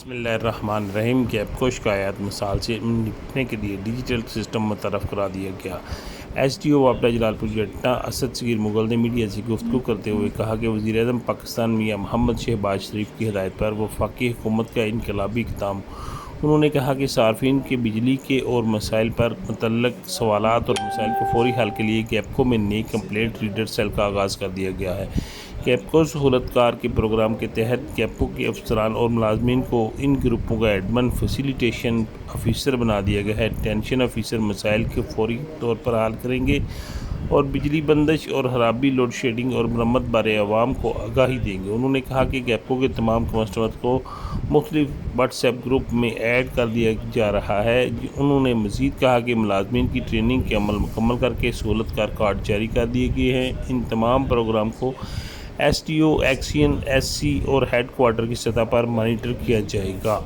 بسم اللہ الرحمن الرحیم گیپ کو شکایات مثال سے نپٹنے کے لیے ڈیجیٹل سسٹم متعارف کرا دیا گیا۔ ایس ڈی او واپڈا جلال پور جٹا اسد صغیر مغل نے میڈیا سے گفتگو کرتے ہوئے کہا کہ وزیر اعظم پاکستان میاں محمد شہباز شریف کی ہدایت پر وفاقی حکومت کا انقلابی اقدام۔ انہوں نے کہا کہ صارفین کے بجلی کے اور مسائل پر متعلق سوالات اور مسائل کو فوری حل کے لیے گیپکو میں نئی کمپلینٹ ریڈر سیل کا آغاز کر دیا گیا ہے۔ گیپکو سہولت کار کے پروگرام کے تحت گیپکو کے افسران اور ملازمین کو ان گروپوں کا ایڈمن فیسیلیٹیشن آفیسر بنا دیا گیا ہے۔ ٹینشن آفیسر مسائل کے فوری طور پر حل کریں گے اور بجلی بندش اور خرابی، لوڈ شیڈنگ اور مرمت بارے عوام کو آگاہی دیں گے۔ انہوں نے کہا کہ گیپکو کے تمام کسٹمرز کو مختلف واٹس ایپ گروپ میں ایڈ کر دیا جا رہا ہے۔ انہوں نے مزید کہا کہ ملازمین کی ٹریننگ کے عمل مکمل کر کے سہولت کار کارڈ جاری کر دیے گئے ہیں۔ ان تمام پروگرام کو S D O, action S C اور ہیڈ کوارٹر کی سطح پر مانیٹر کیا جائے گا۔